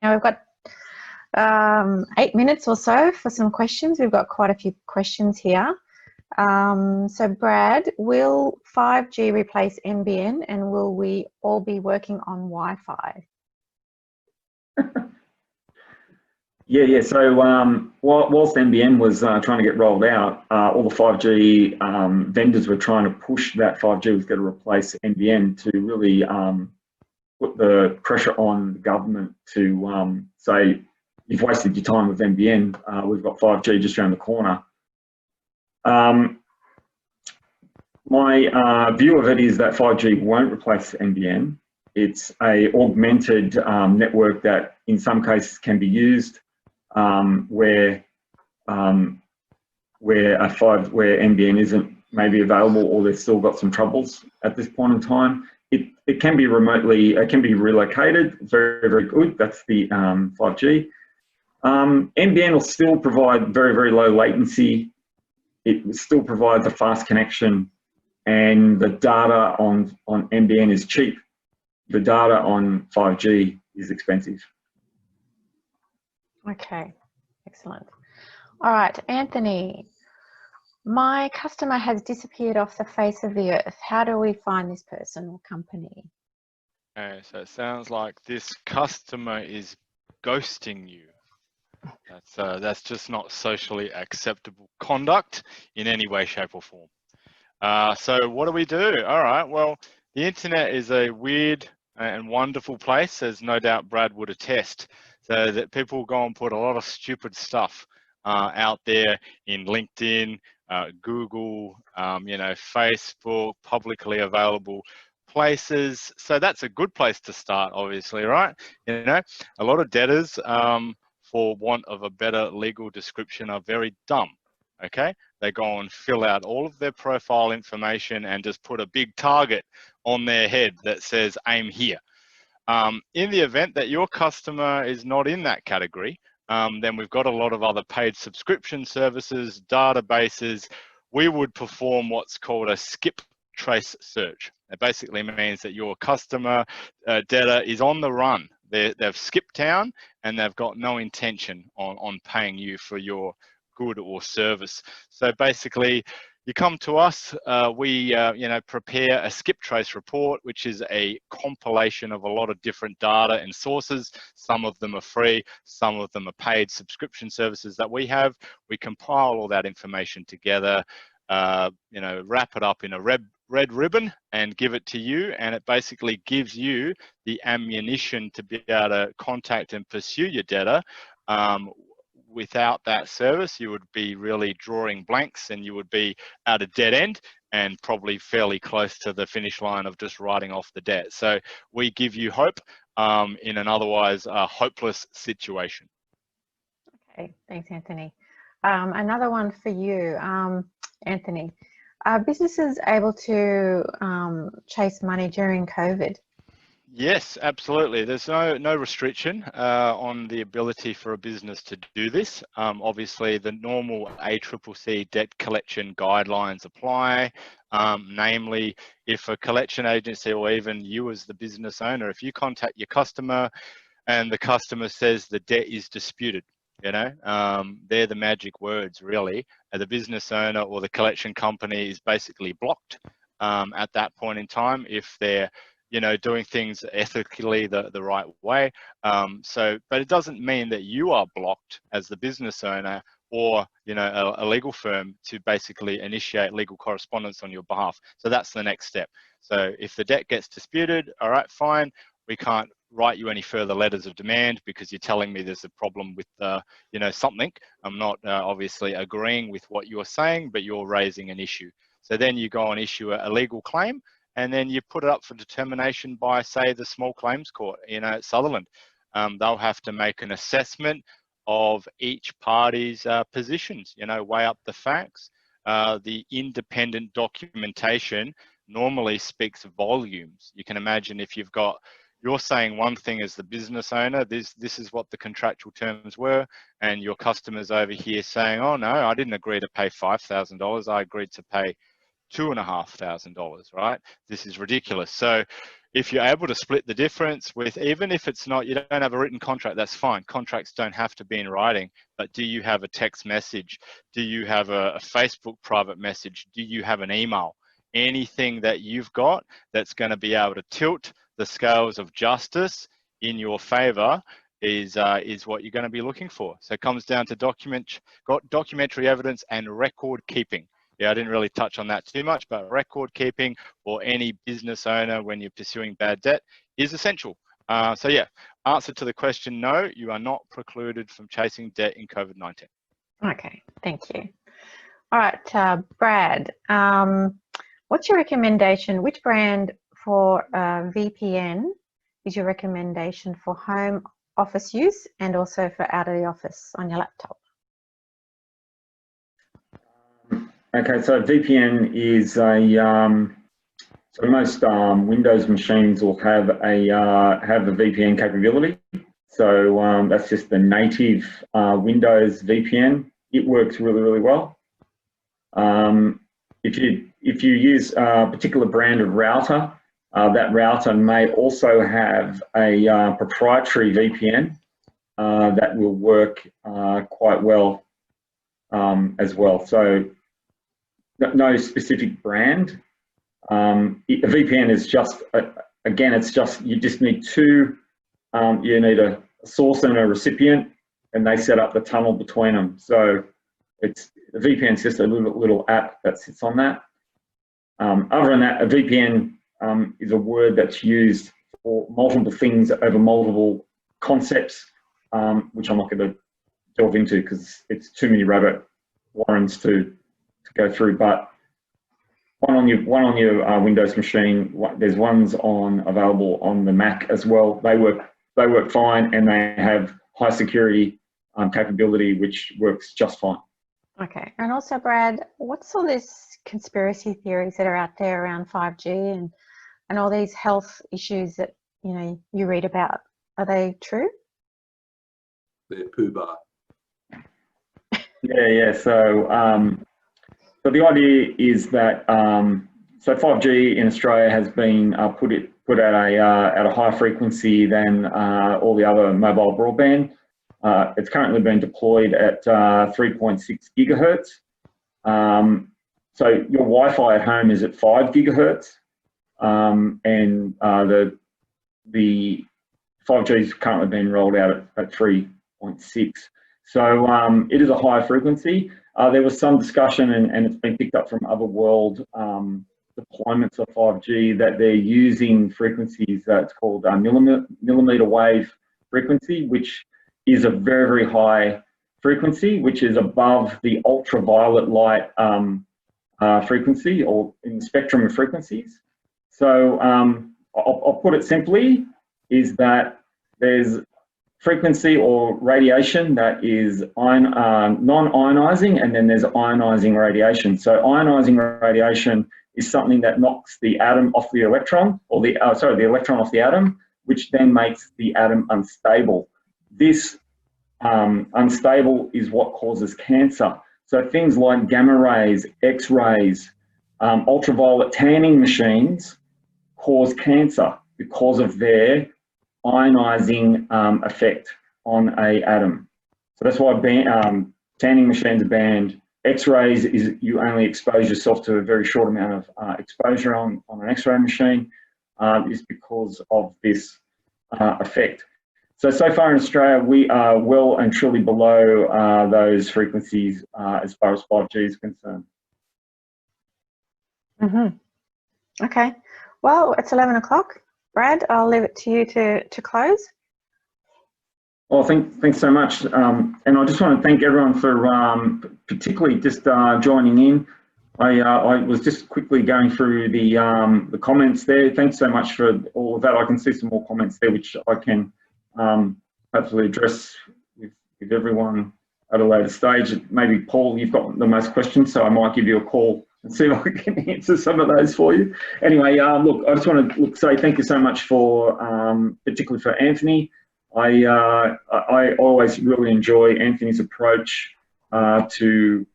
Now we've got 8 minutes or so for some questions. We've got quite a few questions here. So Brad, will 5G replace NBN, and will we all be working on Wi-Fi? Yeah. So whilst NBN was trying to get rolled out, all the 5G vendors were trying to push that 5G was going to replace NBN to really put the pressure on the government to say, you've wasted your time with NBN, we've got 5G just around the corner. My view of it is that 5G won't replace NBN. It's a augmented network that in some cases can be used where NBN isn't maybe available, or they've still got some troubles at this point in time. It can be relocated, very, very good. That's the 5G. NBN will still provide very, very low latency. It still provides a fast connection, and the data on NBN is cheap. The data on 5G is expensive. Okay, excellent. All right, Anthony, my customer has disappeared off the face of the earth. How do we find this person or company? Okay, so it sounds like this customer is ghosting you. That's just not socially acceptable conduct in any way, shape or form. So what do we do? All right, well, the internet is a weird and wonderful place, as no doubt Brad would attest. So that people go and put a lot of stupid stuff out there in LinkedIn, Google, Facebook, publicly available places. So that's a good place to start, obviously, right? A lot of debtors, for want of a better legal description, are very dumb. Okay, they go and fill out all of their profile information and just put a big target on their head that says aim here. In the event that your customer is not in that category, then we've got a lot of other paid subscription services, databases. We would perform what's called a skip trace search. It basically means that your customer debtor is on the run. They've skipped town and they've got no intention on paying you for your good or service. So basically, you come to us, we prepare a skip trace report, which is a compilation of a lot of different data and sources. Some of them are free, some of them are paid subscription services that we have. We compile all that information together, wrap it up in a red ribbon and give it to you, and it basically gives you the ammunition to be able to contact and pursue your debtor. Without that service, you would be really drawing blanks and you would be at a dead end and probably fairly close to the finish line of just writing off the debt. So we give you hope in an otherwise hopeless situation. Okay, thanks, Anthony. Another one for you, Anthony. Are businesses able to chase money during COVID? Yes, absolutely. There's no restriction on the ability for a business to do this. Obviously, the normal ACCC debt collection guidelines apply. Namely, if a collection agency or even you as the business owner, if you contact your customer and the customer says the debt is disputed, they're the magic words, really. The business owner or the collection company is basically blocked at that point in time if they're doing things ethically the right way. But it doesn't mean that you are blocked as the business owner or a legal firm to basically initiate legal correspondence on your behalf. So that's the next step. So if the debt gets disputed, all right, fine, we can't write you any further letters of demand because you're telling me there's a problem with something. I'm not obviously agreeing with what you're saying, but you're raising an issue. So then you go and issue a legal claim, and then you put it up for determination by, say, the small claims court, at Sutherland. They'll have to make an assessment of each party's positions, weigh up the facts. The independent documentation normally speaks volumes. You can imagine if you're saying one thing as the business owner, this is what the contractual terms were, and your customer's over here saying, oh no, I didn't agree to pay $5,000, I agreed to pay $2,500, right? This is ridiculous. So if you're able to split the difference with, even if it's not, you don't have a written contract, that's fine. Contracts don't have to be in writing, but do you have a text message? Do you have a Facebook private message? Do you have an email? Anything that you've got that's going to be able to tilt the scales of justice in your favor is what you're going to be looking for. So it comes down to documentary evidence and record keeping. Yeah, I didn't really touch on that too much, but record keeping for any business owner when you're pursuing bad debt is essential. So yeah, answer to the question, no, you are not precluded from chasing debt in COVID-19. Okay, thank you. All right, Brad, what's your recommendation? Which brand for VPN is your recommendation for home office use and also for out of the office on your laptop? Okay, so VPN is so most Windows machines will have a VPN capability. So that's just the native Windows VPN. It works really, really well. If you use a particular brand of router, that router may also have a proprietary VPN that will work quite well as well. So no specific brand. A VPN is just, again, it's just, you just need two, you need a source and a recipient, and they set up the tunnel between them. So it's, the VPN is just a little app that sits on that. Other than that, a VPN is a word that's used for multiple things over multiple concepts, which I'm not going to delve into because it's too many rabbit warrens to go through. But one on your Windows machine, there's ones available on the Mac as well. They work fine, and they have high security capability, which works just fine. Okay, and also Brad, what's all these conspiracy theories that are out there around 5G and all these health issues that you read about? Are they true? They're poo-bah. Yeah. So the idea is that so 5G in Australia has been put at a higher frequency than all the other mobile broadband. It's currently been deployed at 3.6 gigahertz. So your Wi-Fi at home is at 5 gigahertz, and the 5G is currently being rolled out at 3.6. So it is a higher frequency. There was some discussion, and it's been picked up from other world deployments of 5G, that they're using frequencies that's called millimeter wave frequency, which is a very, very high frequency, which is above the ultraviolet light frequency, or in the spectrum of frequencies. So I'll put it simply, is that there's frequency or radiation that is non-ionizing, and then there's ionizing radiation. So ionizing radiation is something that knocks the atom off the electron, or the electron off the atom, which then makes the atom unstable. This unstable is what causes cancer. So things like gamma rays, X-rays, ultraviolet tanning machines cause cancer because of their ionizing effect on an atom. So that's why tanning machines are banned. X-rays is you only expose yourself to a very short amount of exposure on an X-ray machine, is because of this effect. So far in Australia, we are well and truly below those frequencies as far as 5G is concerned. Okay, well, it's 11 o'clock. Brad, I'll leave it to you to close. Well, thanks so much. And I just want to thank everyone for particularly just joining in. I was just quickly going through the comments there. Thanks so much for all of that. I can see some more comments there, which I can hopefully address with everyone at a later stage. Maybe Paul, you've got the most questions, so I might give you a call and see if I can answer some of those for you. Anyway, look, I just want to say thank you so much for, particularly for Anthony. I always really enjoy Anthony's approach to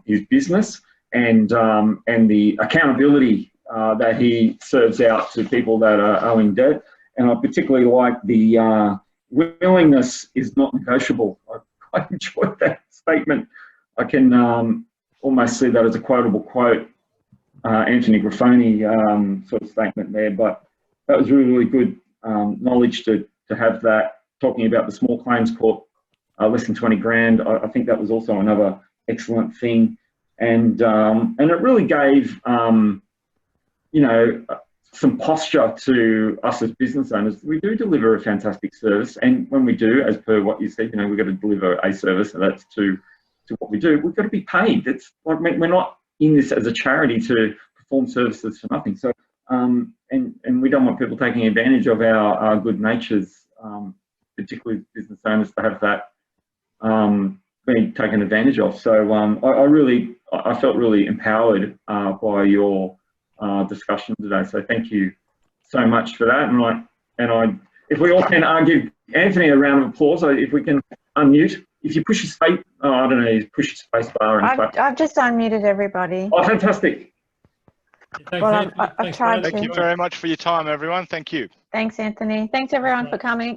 his business and the accountability that he serves out to people that are owing debt. And I particularly like the willingness is not negotiable. I enjoyed that statement. I can almost see that as a quotable quote, Anthony Grafoni sort of statement there, but that was really, really good knowledge to have that, talking about the small claims court, less than 20 grand. I think that was also another excellent thing. And it really gave, you know, some posture to us as business owners. We do deliver a fantastic service, and when we do, as per what you said, you know, we've got to deliver a service, and that's to what we do. We've got to be paid. It's like, we're not in this as a charity to perform services for nothing. So, and we don't want people taking advantage of our good natures, particularly business owners, to have that being taken advantage of. So I felt really empowered by your discussion today. So thank you so much for that. And if we all can give Anthony a round of applause, if we can unmute. If you push your space, I don't know, push your space bar. I've just unmuted everybody. Oh, fantastic. Thanks, Well, Anthony. I've Thanks, tried Brad. Thank you very much for your time, everyone. Thank you. Thanks, Anthony. Thanks, everyone, for coming.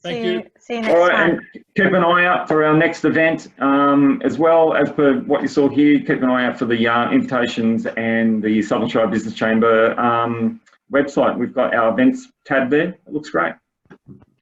Thank you. See you All next right, time. and keep an eye out for our next event as well. As per what you saw here, keep an eye out for the invitations and the Southern Shire Business Chamber website. We've got our events tab there. It looks great.